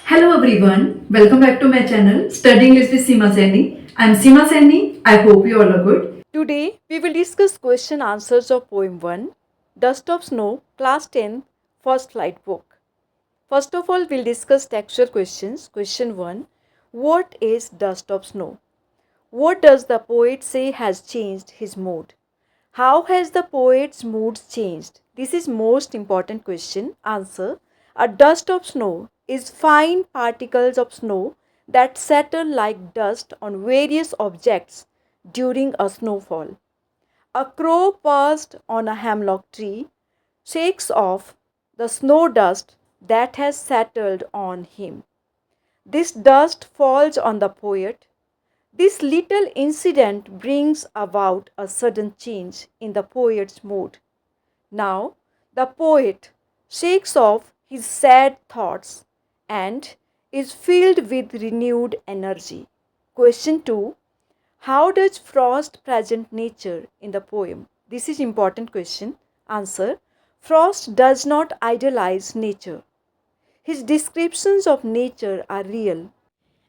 Hello everyone, welcome back to my channel Study English with Seema I am Seema I hope you all are good. Today we will discuss question answers of poem 1 Dust of Snow Class 10 First Flight Book. First of all we'll discuss textual questions. Question 1 What is dust of snow? What does the poet say has changed his mood? How has the poet's mood changed? This is most important question. Answer A dust of snow is fine particles of snow that settle like dust on various objects during a snowfall. A crow perched on a hemlock tree shakes off the snow dust that has settled on him. This dust falls on the poet. This little incident brings about a sudden change in the poet's mood. Now, the poet shakes off his sad thoughts and is filled with renewed energy. Question 2 How does Frost present nature in the poem? This is important question. Answer Frost does not idealize nature. His descriptions of nature are real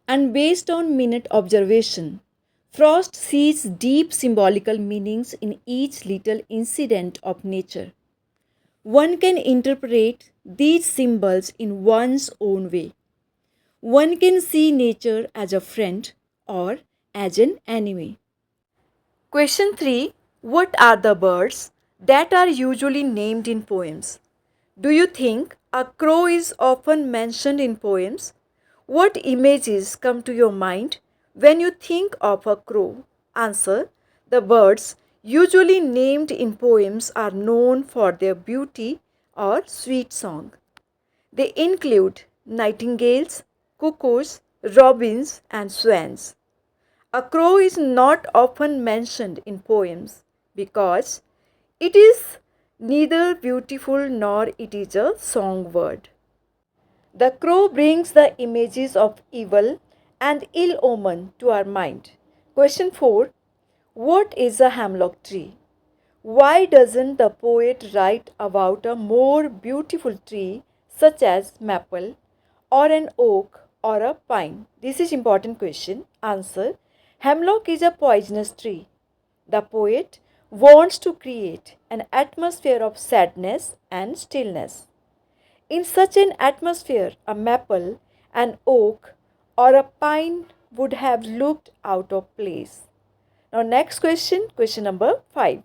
and based on minute observation. Frost sees deep symbolical meanings in each little incident of nature. One can interpret these symbols in one's own way. One can see nature as a friend or as an enemy. Question 3 What are the birds that are usually named in poems? Do you think a crow is often mentioned in poems? What images come to your mind when you think of a crow? Answer The birds usually named in poems are known for their beauty or sweet song. They include nightingales, cuckoos, robins, and swans. A crow is not often mentioned in poems because it is neither beautiful nor it is a songbird. The crow brings the images of evil and ill omen to our mind. Question 4 What is a hemlock tree? Why doesn't the poet write about a more beautiful tree such as maple or an oak or a pine? This is important question. Answer Hemlock is a poisonous tree. The poet wants to create an atmosphere of sadness and stillness. In such an atmosphere, a maple, an oak, or a pine would have looked out of place. Now, next question, question number 5.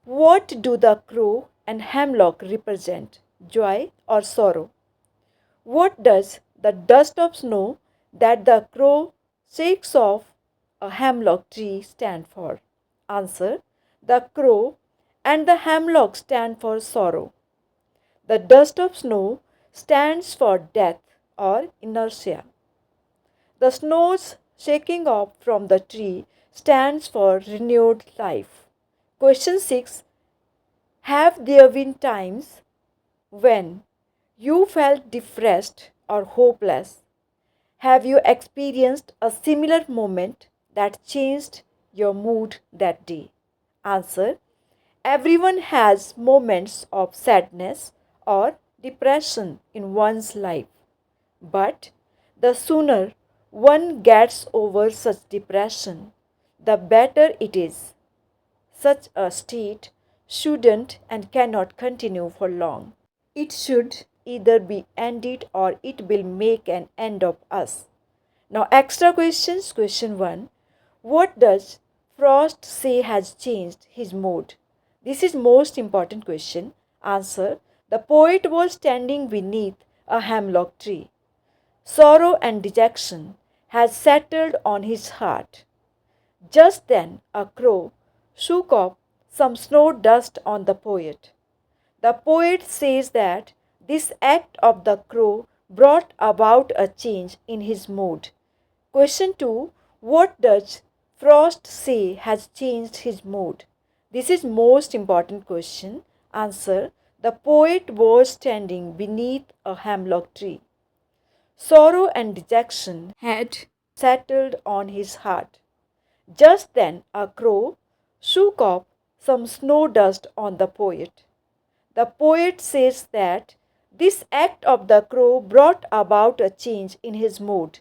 What do the crow and hemlock represent, joy or sorrow? What does the dust of snow that the crow shakes off a hemlock tree stand for? Answer The crow and the hemlock stand for sorrow. The dust of snow stands for death or inertia. The snow's shaking off from the tree stands for renewed life. Question 6 Have there been times when you felt depressed or hopeless? Have you experienced a similar moment that changed your mood that day? Answer Everyone has moments of sadness or depression in one's life. But the sooner one gets over such depression, the better it is. Such a state shouldn't and cannot continue for long. It should either be ended or it will make an end of us. Now, extra questions. Question 1 What does Frost say has changed his mood? This is most important question. Answer The poet was standing beneath a hemlock tree. Sorrow and dejection had settled on his heart. Just then a crow shook off some snow dust on the poet. The poet says that this act of the crow brought about a change in his mood. Question 2 What does Frost say has changed his mood? This is most important question. Answer The poet was standing beneath a hemlock tree. Sorrow and dejection had settled on his heart. Just then a crow shook off some snow dust on the poet. The poet says that This act of the crow brought about a change in his mood.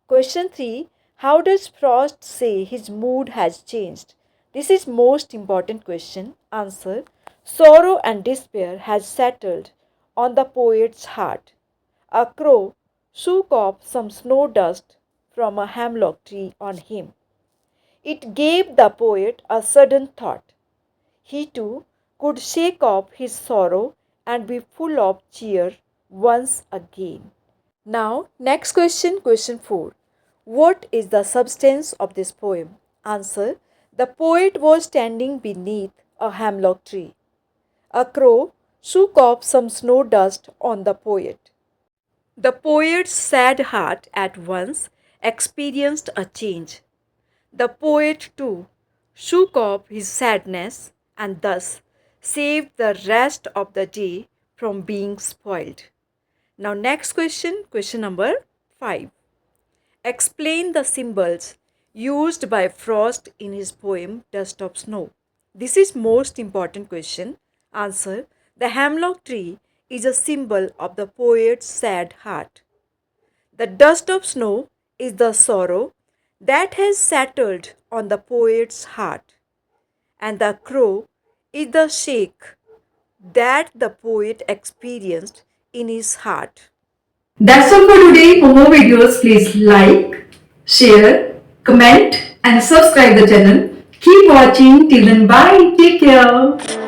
Question 3. How does Frost say his mood has changed? This is most important question. Answer. Sorrow and despair has settled on the poet's heart. A crow shook off some snow dust from a hemlock tree on him. It gave the poet a sudden thought. He too could shake off his sorrow and be full of cheer once again. Now, next question, question 4. What is the substance of this poem? Answer. The poet was standing beneath a hemlock tree. A crow shook off some snow dust on the poet. The poet's sad heart at once experienced a change. The poet too shook off his sadness and thus saved the rest of the day from being spoiled. Now, next question, question number 5. Explain the symbols used by Frost in his poem Dust of Snow. This is most important question. Answer. The hemlock tree is a symbol of the poet's sad heart. The dust of snow is the sorrow that has settled on the poet's heart. And the crow is the shake that the poet experienced in his heart. That's all for today. For more videos, please like, share, comment and subscribe the channel. Keep watching. Till then, bye. Take care.